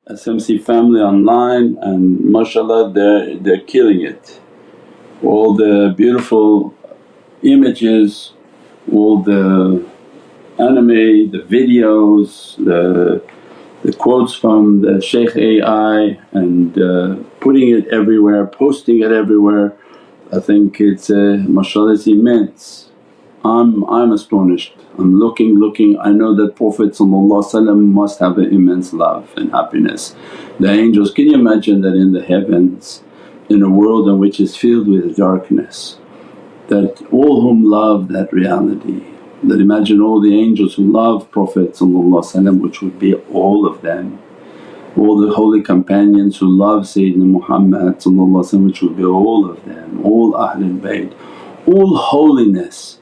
SMC family online, and mashallah they're killing it. All the beautiful images, all the anime, the videos, the quotes from the Shaykh AI, and putting it everywhere, posting it everywhere. I think it's mashallah it's immense. I'm astonished. I'm looking, I know that Prophet must have an immense love and happiness. The angels, can you imagine that in the heavens, in a world in which is filled with darkness, that all whom love that reality, that imagine all the angels who love Prophet which would be all of them, all the holy companions who love Sayyidina Muhammad which would be all of them, all Ahlul Bayt, all holiness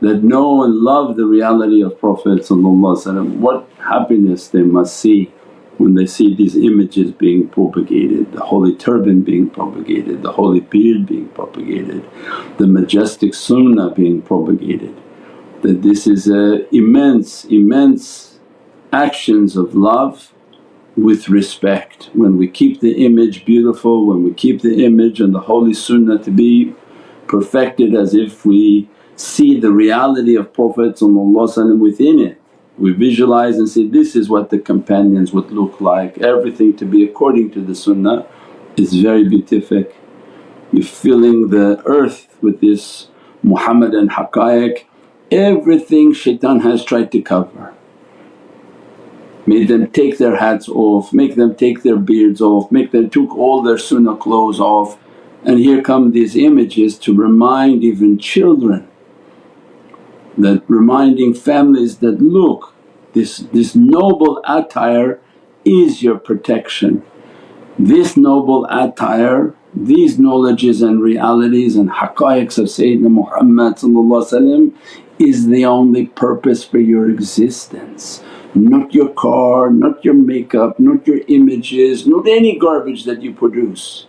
that know and love the reality of Prophet. What happiness they must see when they see these images being propagated, the holy turban being propagated, the holy beard being propagated, the majestic sunnah being propagated. That this is immense actions of love with respect. When we keep the image beautiful, when we keep the image and the holy sunnah to be perfected as if we see the reality of Prophet within it, we visualize and say, this is what the companions would look like, everything to be according to the sunnah is very beatific. You're filling the earth with this Muhammadan haqqaiq, everything shaitan has tried to cover. Made them take their hats off, make them take their beards off, make them took all their sunnah clothes off, and here come these images to remind even children, that reminding families that, look, this noble attire is your protection. This noble attire, these knowledges and realities and haqqaiqs of Sayyidina Muhammad is the only purpose for your existence. Not your car, not your makeup, not your images, not any garbage that you produce.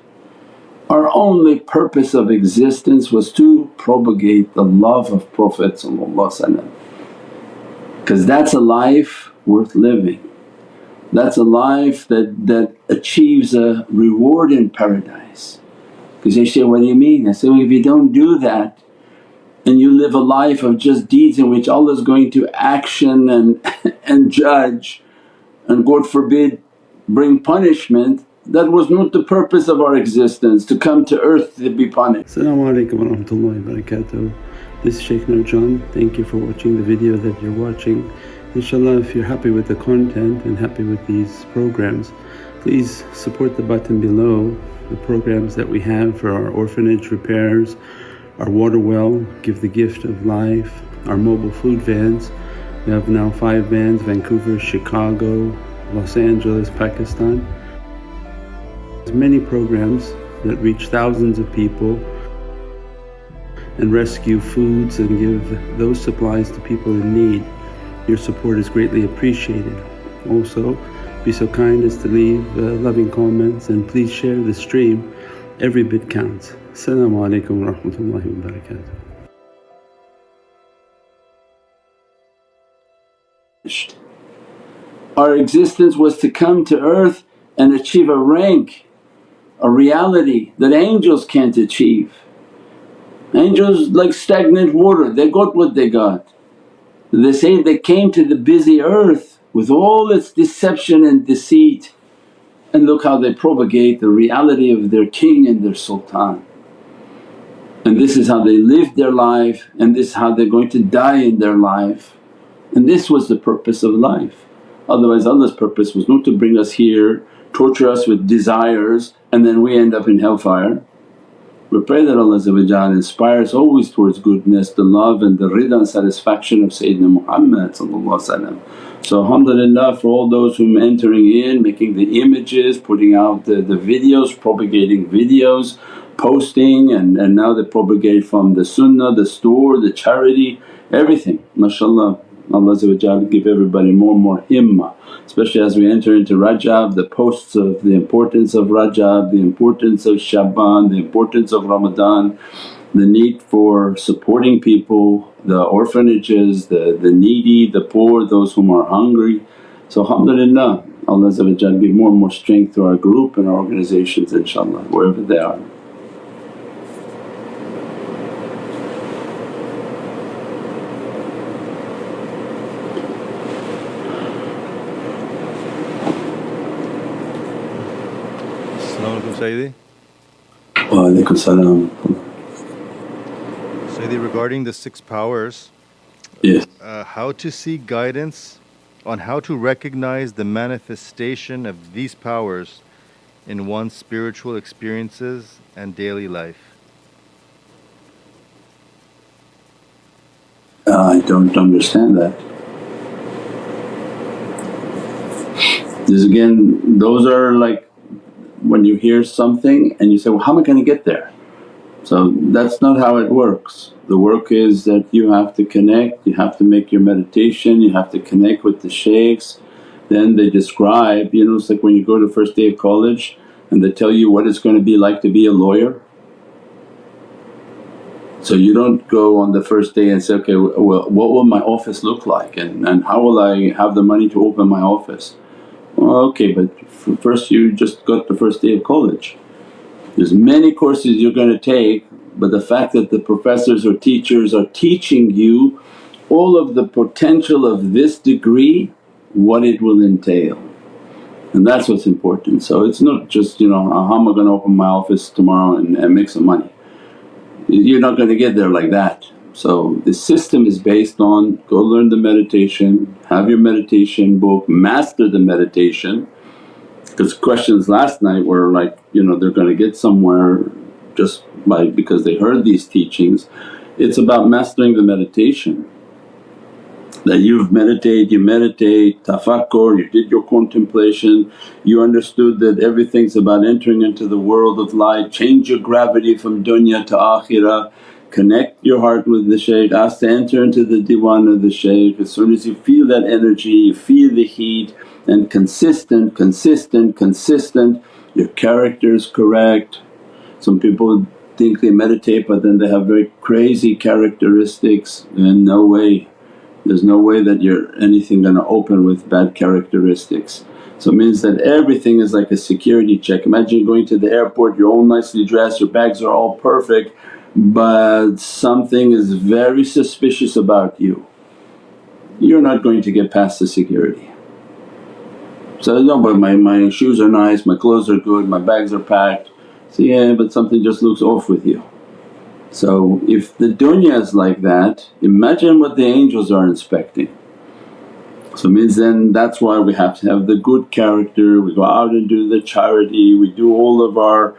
Our only purpose of existence was to propagate the love of Prophet, because that's a life worth living. That's a life that achieves a reward in paradise. Because they say, what do you mean? I say, well, if you don't do that and you live a life of just deeds in which Allah is going to action and judge and God forbid bring punishment, that was not the purpose of our existence, to come to earth to be punished. As-salamu alaykum wa rahmatullahi wa barakatuh. This is Shaykh Nurjan. Thank you for watching the video that you're watching. Inshallah, if you're happy with the content and happy with these programs, please support the button below, the programs that we have for our orphanage repairs, our water well, Give the Gift of Life, our mobile food vans. We have now 5 vans: Vancouver, Chicago, Los Angeles, Pakistan. There's many programs that reach thousands of people and rescue foods and give those supplies to people in need. Your support is greatly appreciated. Also, be so kind as to leave loving comments, and please share the stream. Every bit counts. As-salamu alaykum wa rahmatullahi wa barakatuh. Our existence was to come to earth and achieve a rank, a reality that angels can't achieve. Angels like stagnant water, they got what they got. They say they came to the busy earth with all its deception and deceit, and look how they propagate the reality of their king and their sultan. And this is how they lived their life, and this is how they're going to die in their life. And this was the purpose of life. Otherwise Allah's purpose was not to bring us here, torture us with desires and then we end up in hellfire. We pray that Allah inspire us always towards goodness, the love and the rida and satisfaction of Sayyidina Muhammad. So alhamdulillah for all those whom entering in, making the images, putting out the videos, propagating videos, posting, and now they propagate from the sunnah, the store, the charity, everything. MashaAllah, Allah give everybody more and more himmah, especially as we enter into Rajab, the posts of the importance of Rajab, the importance of Shaban, the importance of Ramadan, the need for supporting people, the orphanages, the needy, the poor, those whom are hungry. So alhamdulillah, Allah give more and more strength to our group and our organizations inshaAllah, wherever they are. As-salamu alaykum Sayyidi. Wa alaykum salam. Sayyidi, regarding the 6 powers, Yes. how to seek guidance on how to recognize the manifestation of these powers in one's spiritual experiences and daily life. I don't understand that. There's again, those are like when you hear something and you say, well how am I going to get there? So that's not how it works. The work is that you have to connect, you have to make your meditation, you have to connect with the shaykhs. Then they describe, it's like when you go to first day of college and they tell you what it's going to be like to be a lawyer. So you don't go on the first day and say, okay well what will my office look like and how will I have the money to open my office? Well, okay, but first you just got the first day of college. There's many courses you're going to take, but the fact that the professors or teachers are teaching you all of the potential of this degree, what it will entail, and that's what's important. So it's not just how am I going to open my office tomorrow and make some money. You're not going to get there like that. So the system is based on go learn the meditation, have your meditation book, master the meditation. Because questions last night were like, they're going to get somewhere just because they heard these teachings. It's about mastering the meditation. That you meditate, tafakkur, you did your contemplation, you understood that everything's about entering into the world of light, change your gravity from dunya to akhirah, connect your heart with the shaykh, ask to enter into the diwan of the shaykh. As soon as you feel that energy, you feel the heat, and consistent, your character is correct. Some people think they meditate but then they have very crazy characteristics, and no way, there's no way that you're anything going to open with bad characteristics. So it means that everything is like a security check. Imagine going to the airport, you're all nicely dressed, your bags are all perfect, but something is very suspicious about you. You're not going to get past the security. So, no, but my shoes are nice, my clothes are good, my bags are packed. So yeah, but something just looks off with you. So if the dunya is like that, imagine what the angels are inspecting. So it means then that's why we have to have the good character, we go out and do the charity, we do all of our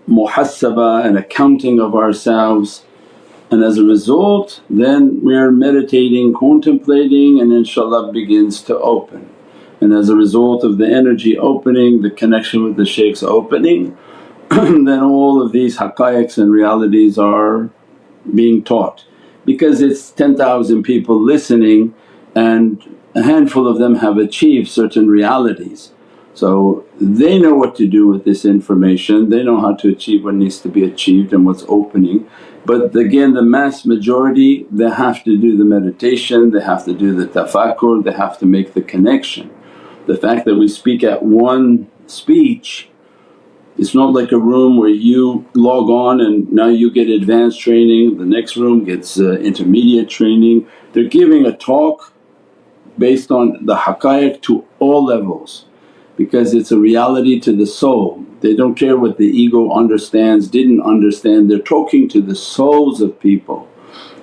muhasabah and accounting of ourselves. And as a result then we are meditating, contemplating, and inshaAllah begins to open. And as a result of the energy opening, the connection with the shaykhs opening, then all of these haqqaiqs and realities are being taught. Because it's 10,000 people listening and a handful of them have achieved certain realities. So they know what to do with this information, they know how to achieve what needs to be achieved and what's opening. But again the mass majority, they have to do the meditation, they have to do the tafakkur, they have to make the connection. The fact that we speak at one speech, it's not like a room where you log on and now you get advanced training, the next room gets intermediate training. They're giving a talk based on the haqqaiq to all levels, because it's a reality to the soul. They don't care what the ego understands, didn't understand, they're talking to the souls of people.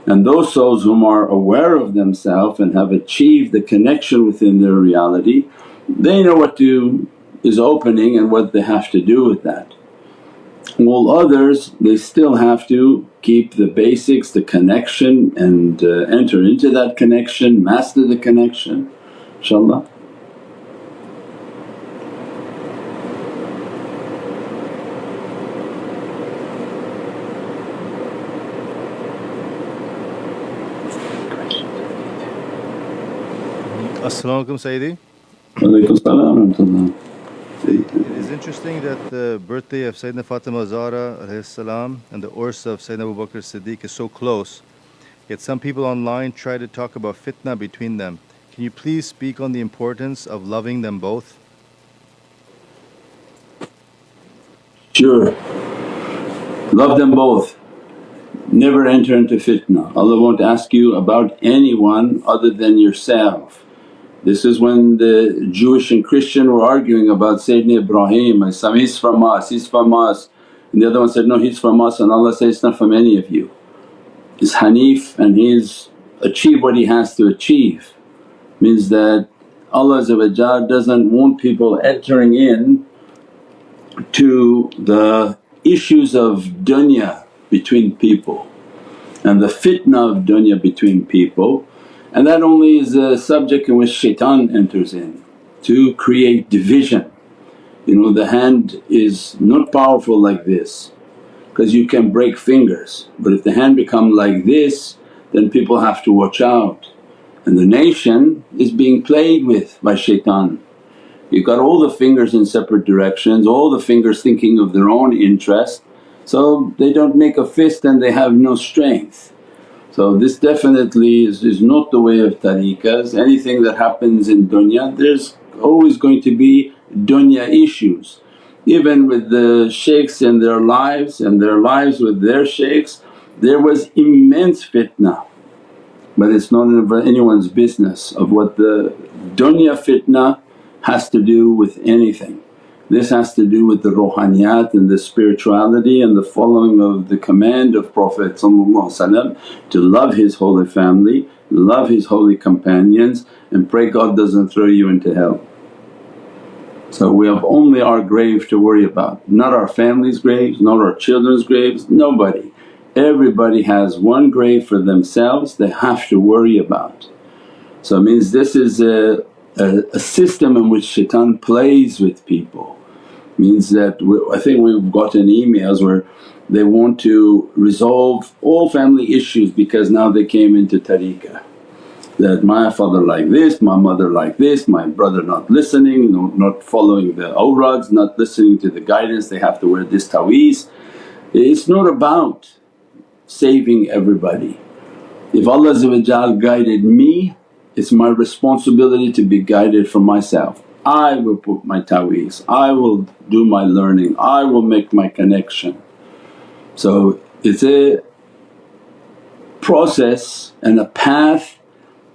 And those souls whom are aware of themselves and have achieved the connection within their reality, they know what is opening and what they have to do with that. All others, they still have to keep the basics, the connection, and enter into that connection, master the connection, inshaAllah. As-salamu alaykum Sayyidi. Walaykum salam wa rahmatullah. It is interesting that the birthday of Sayyidina Fatima Zahra and the Urs of Sayyidina Abu Bakr Siddiq is so close, yet some people online try to talk about fitna between them. can you please speak on the importance of loving them both? Sure. Love them both. Never enter into fitna. Allah won't ask you about anyone other than yourself. This is when the Jewish and Christian were arguing about Sayyidina Ibrahim, he's from us, he's from us. And the other one said, no, he's from us, and Allah says, it's not from any of you. He's Hanif and he's achieved what he has to achieve. Means that Allah doesn't want people entering in to the issues of dunya between people and the fitna of dunya between people, and that only is a subject in which shaitan enters in to create division. The hand is not powerful like this because you can break fingers, but if the hand become like this then people have to watch out. And the nation is being played with by shaitan. You've got all the fingers in separate directions, all the fingers thinking of their own interest, so they don't make a fist and they have no strength. So this definitely is not the way of tariqahs. Anything that happens in dunya, there's always going to be dunya issues. Even with the shaykhs in their lives and their lives with their shaykhs, there was immense fitna. But it's not anyone's business of what the dunya fitna has to do with anything. This has to do with the ruhaniyat and the spirituality and the following of the command of Prophet to love his holy family, love his holy companions, and pray God doesn't throw you into hell. So we have only our grave to worry about, not our family's graves, not our children's graves, nobody. Everybody has one grave for themselves they have to worry about. So it means this is a system in which shaitan plays with people. Means that I think we've gotten emails where they want to resolve all family issues because now they came into tariqah. That my father like this, my mother like this, my brother not listening, not following the awrads, not listening to the guidance, they have to wear this taweez. It's not about saving everybody. If Allah guided me, it's my responsibility to be guided for myself. I will put my taweez, I will do my learning, I will make my connection. So it's a process and a path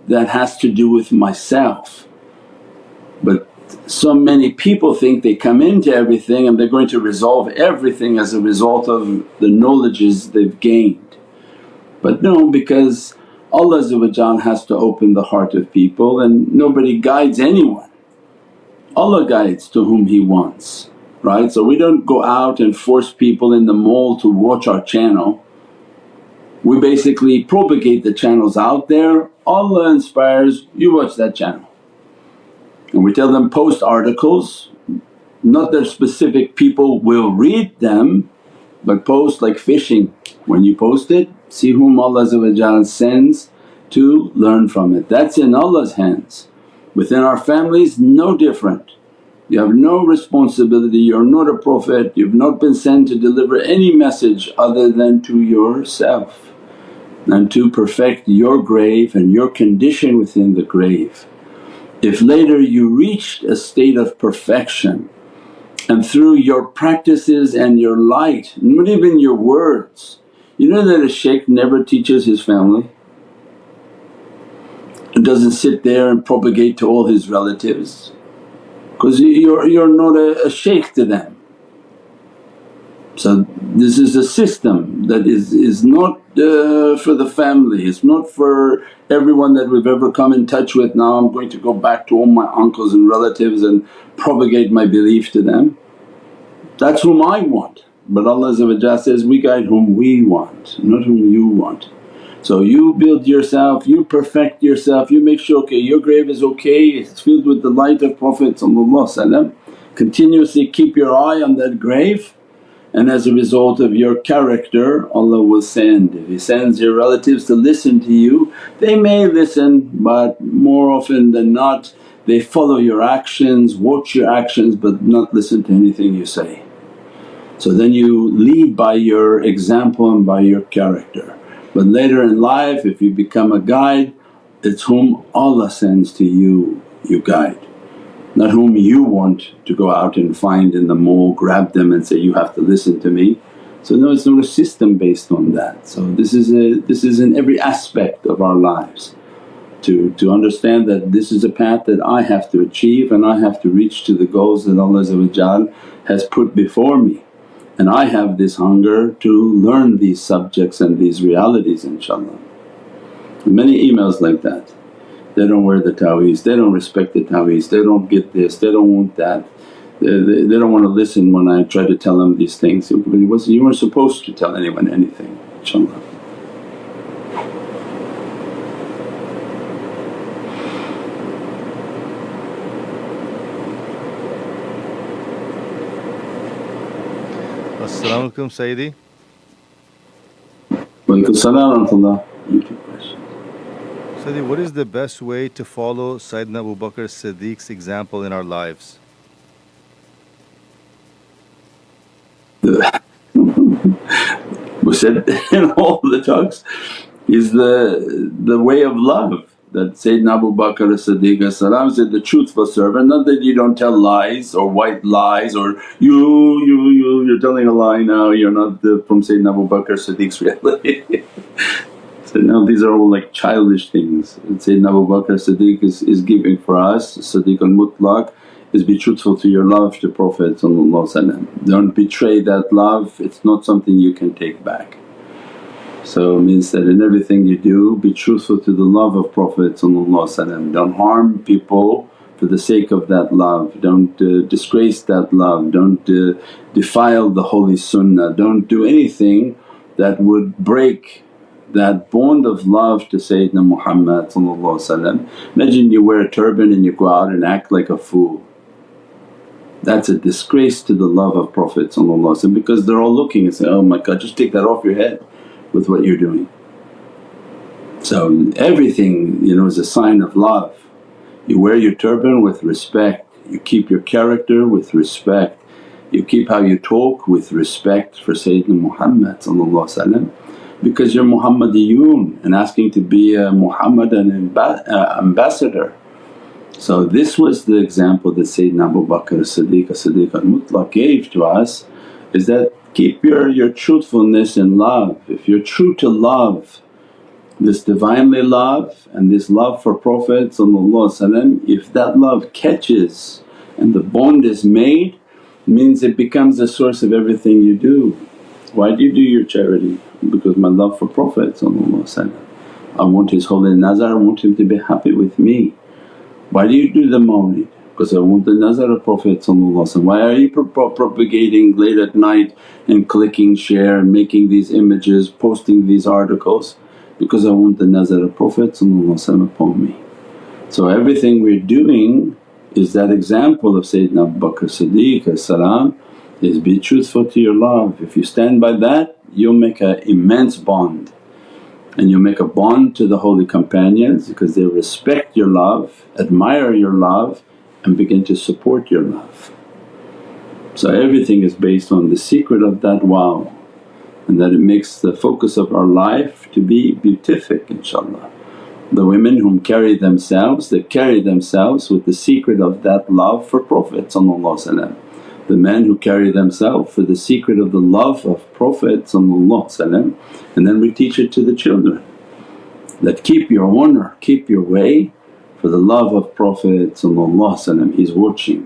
that has to do with myself. But so many people think they come into everything and they're going to resolve everything as a result of the knowledges they've gained. But no, because Allah has to open the heart of people and nobody guides anyone. Allah guides to whom He wants, right? So we don't go out and force people in the mall to watch our channel. We basically propagate the channels out there, Allah inspires, you watch that channel. And we tell them post articles, not that specific people will read them, but post like fishing. When you post it, see whom Allah sends to learn from it. That's in Allah's hands. Within our families no different. You have no responsibility, you're not a prophet, you've not been sent to deliver any message other than to yourself and to perfect your grave and your condition within the grave. If later you reached a state of perfection and through your practices and your light, not even your words, you know that a shaykh never teaches his family? It doesn't sit there and propagate to all his relatives because you're not a shaykh to them. So this is a system that is not for the family, it's not for everyone that we've ever come in touch with. Now I'm going to go back to all my uncles and relatives and propagate my belief to them. That's whom I want, but Allah says, we guide whom we want, not whom you want. So you build yourself, you perfect yourself, you make sure okay your grave is okay, it's filled with the light of Prophet. Continuously keep your eye on that grave, and as a result of your character Allah will send. If He sends your relatives to listen to you, they may listen but more often than not they follow your actions, watch your actions but not listen to anything you say. So then you lead by your example and by your character. But later in life if you become a guide, It's whom Allah sends to you, you guide. Not whom you want to go out and find in the mall, grab them and say, you have to listen to me. So no, it's not a system based on that. So this is in every aspect of our lives, to understand that this is a path that I have to achieve and I have to reach to the goals that Allah has put before me. And I have this hunger to learn these subjects and these realities, inshaAllah. Many emails like that. They don't wear the taweez, they don't respect the taweez, they don't get this, they don't want that. They don't want to listen when I try to tell them these things. You weren't supposed to tell anyone anything, inshaAllah. As-salamu alaykum Sayyidi. Walaikum salam wa rahmatullah. YouTube question. Sayyidi, what is the best way to follow Sayyidina Abu Bakr Siddiq's example in our lives? We said in all the talks is the way of love, that Sayyidina Abu Bakr as-Siddiq said, the truthful servant, not that you don't tell lies or white lies or you're telling a lie now, you're not from Sayyidina Abu Bakr as-Siddiq's reality. So now these are all like childish things. And Sayyidina Abu Bakr as-Siddiq is giving for us, Siddiq al-Mutlaq, is be truthful to your love to Prophet. Don't betray that love, it's not something you can take back. So it means that in everything you do be truthful to the love of Prophet. Don't harm people for the sake of that love, don't disgrace that love, don't defile the holy sunnah, don't do anything that would break that bond of love to Sayyidina Muhammad. Imagine you wear a turban and you go out and act like a fool. That's a disgrace to the love of Prophet, because they're all looking and say, oh my God, just take that off your head with what you're doing. So everything is a sign of love. You wear your turban with respect, you keep your character with respect, you keep how you talk with respect for Sayyidina Muhammad, because you're Muhammadiyun and asking to be a Muhammadan ambassador. So this was the example that Sayyidina Abu Bakr as-Siddiq al-Mutlaq gave to us, is that keep your truthfulness in love. If you're true to love, this Divinely love and this love for Prophet, if that love catches and the bond is made, means it becomes the source of everything you do. Why do you do your charity? Because my love for Prophet, I want his holy nazar, I want him to be happy with me. Why do you do the mawlid? Because I want the nazar of Prophet. Why are you propagating late at night and clicking share and making these images, posting these articles? Because I want the nazar of Prophet upon me. So everything we're doing is that example of Sayyidina Abu Bakr Siddiq is be truthful to your love. If you stand by that, you'll make an immense bond. And you'll make a bond to the holy companions because they respect your love, admire your love and begin to support your love. So everything is based on the secret of that wow, and that it makes the focus of our life to be beatific, inshaAllah. The women whom carry themselves, they carry themselves with the secret of that love for Prophet. The men who carry themselves for the secret of the love of Prophet, and then we teach it to the children that keep your honor, keep your way for the love of Prophet, he's watching.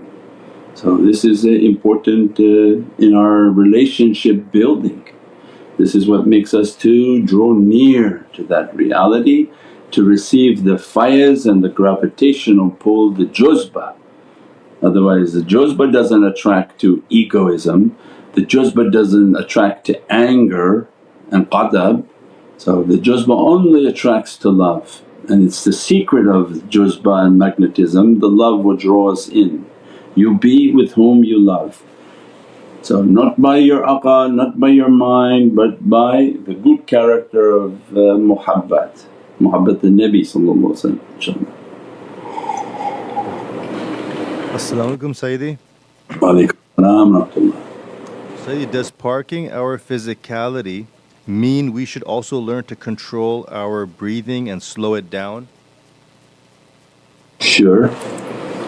So this is important in our relationship building. This is what makes us to draw near to that reality, to receive the fayaz and the gravitational pull, the juzba. Otherwise the juzba doesn't attract to egoism, the juzba doesn't attract to anger and qadab. So the juzba only attracts to love, and it's the secret of juzba and magnetism, the love will draw us in. You be with whom you love. So not by your aqal, not by your mind, but by the good character of muhabbat al-Nabi inshaAllah. As-salamu alaykum Sayyidi. Wa alaykum salam wa rahmatullah. Sayyidi, does parking our physicality mean we should also learn to control our breathing and slow it down? Sure.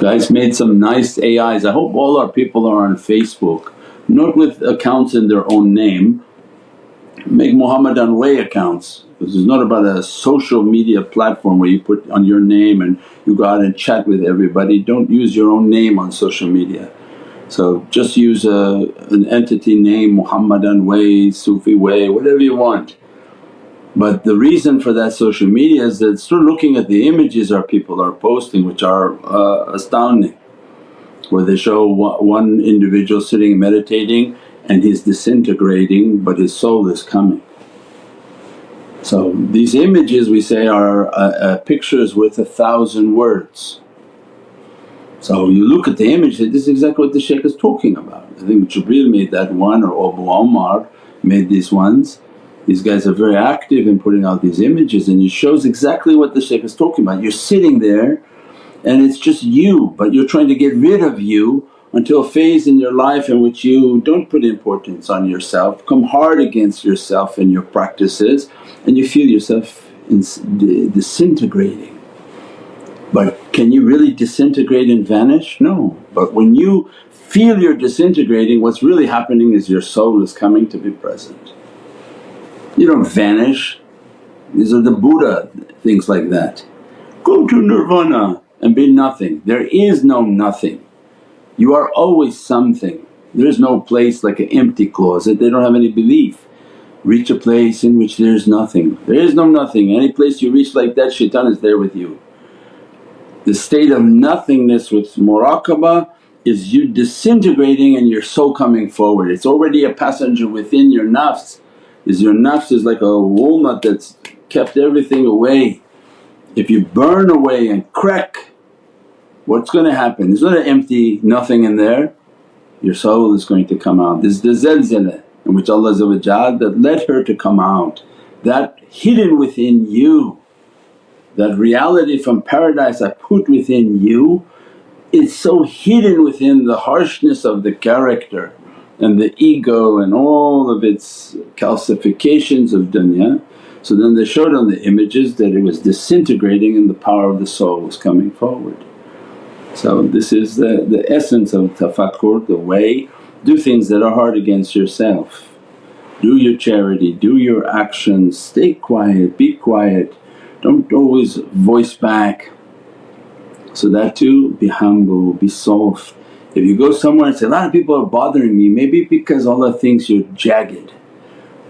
Guys made some nice AIs. I hope all our people are on Facebook, not with accounts in their own name. Make Muhammadan Way accounts, because it's not about a social media platform where you put on your name and you go out and chat with everybody. Don't use your own name on social media. So just use an entity name, Muhammadan Way, Sufi Way, whatever you want. But the reason for that social media is that start looking at the images our people are posting, which are astounding, where they show one individual sitting and meditating and he's disintegrating but his soul is coming. So these images we say are pictures worth 1,000 words. So you look at the image, this is exactly what the shaykh is talking about. I think Jibreel made that one, or Abu Omar made these ones. These guys are very active in putting out these images, and it shows exactly what the shaykh is talking about. You're sitting there and it's just you, but you're trying to get rid of you until a phase in your life in which you don't put importance on yourself, come hard against yourself and your practices, and you feel yourself disintegrating. But can you really disintegrate and vanish? No. But when you feel you're disintegrating, what's really happening is your soul is coming to be present. You don't vanish. These are the Buddha things like that. Go to nirvana and be nothing. There is no nothing. You are always something. There is no place like an empty closet, they don't have any belief. Reach a place in which there is nothing. There is no nothing. Any place you reach like that, shaitan is there with you. The state of nothingness with muraqabah is you disintegrating and your soul coming forward. It's already a passenger within your nafs. Your nafs is like a walnut that's kept everything away. If you burn away and crack, what's going to happen? There's not an empty nothing in there, your soul is going to come out. This is the zalzala in which Allah that led her to come out, that hidden within you. That reality from paradise I put within you, it's so hidden within the harshness of the character and the ego and all of its calcifications of dunya. So then they showed on the images that it was disintegrating and the power of the soul was coming forward. So this is the essence of tafakkur, the way. Do things that are hard against yourself, do your charity, do your actions, stay quiet, be quiet. Don't always voice back. So that too, be humble, be soft. If you go somewhere and say, a lot of people are bothering me, maybe because Allah thinks you're jagged.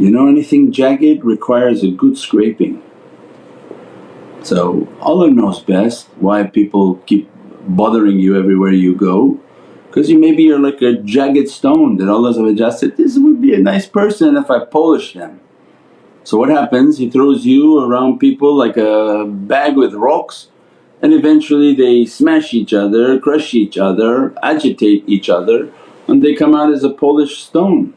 You know, anything jagged requires a good scraping. So Allah knows best why people keep bothering you everywhere you go, because maybe you're like a jagged stone that Allah said, this would be a nice person if I polish them. So what happens? He throws you around people like a bag with rocks, and eventually they smash each other, crush each other, agitate each other, and they come out as a polished stone.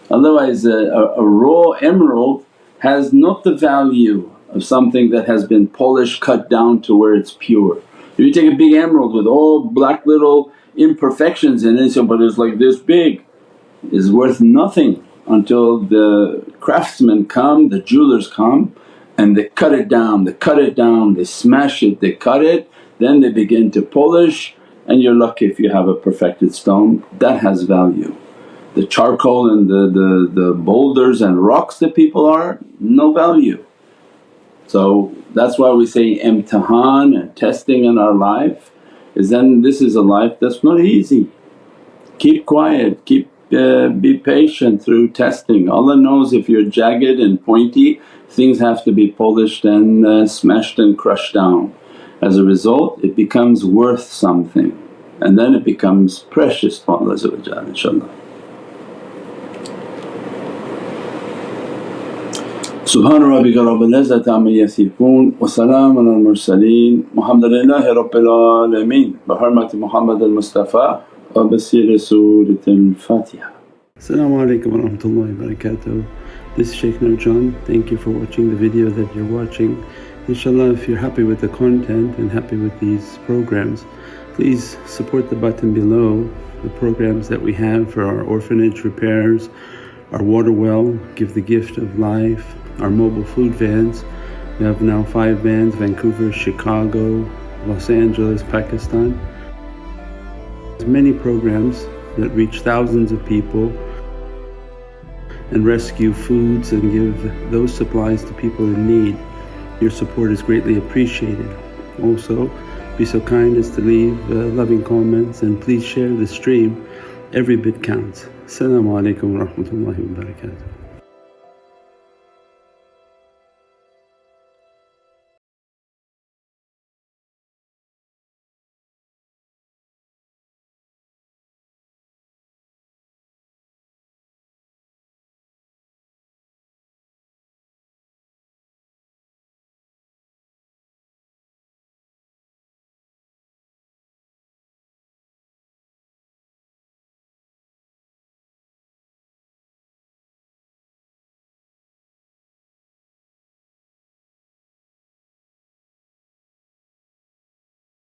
Otherwise a raw emerald has not the value of something that has been polished, cut down to where it's pure. If you take a big emerald with all black little imperfections in it, but it's like this big, is worth nothing until the craftsmen come, the jewelers come and they cut it down, they smash it, they cut it, then they begin to polish, and you're lucky if you have a perfected stone, that has value. The charcoal and the boulders and rocks that people are, no value. So that's why we say imtihan and testing in our life is then this is a life that's not easy. Keep quiet, be patient through testing. Allah knows if you're jagged and pointy, things have to be polished and smashed and crushed down. As a result it becomes worth something, and then it becomes precious for Allah inshaAllah. Subhana rabbika rabbil izzati amma yasifoon wa salaamun alal mursaleen walhamdulillahi rabbil alameen bi hurmati Muhammad al-Mustafa wa bi siri Surat al-Fatiha. As-salamu alaykum wa rahmatullahi wa barakatuh. This is Shaykh Nurjan. Thank you for watching the video that you're watching. Inshallah, if you're happy with the content and happy with these programs, please support the button below, the programs that we have for our orphanage repairs, our water well, Give the Gift of Life, our mobile food vans. We have now 5 vans, Vancouver, Chicago, Los Angeles, Pakistan. There's many programs that reach thousands of people and rescue foods and give those supplies to people in need. Your support is greatly appreciated. Also, be so kind as to leave loving comments, and please share the stream. Every bit counts. Assalamu alaikum wa rahmatullahi wa barakatuh.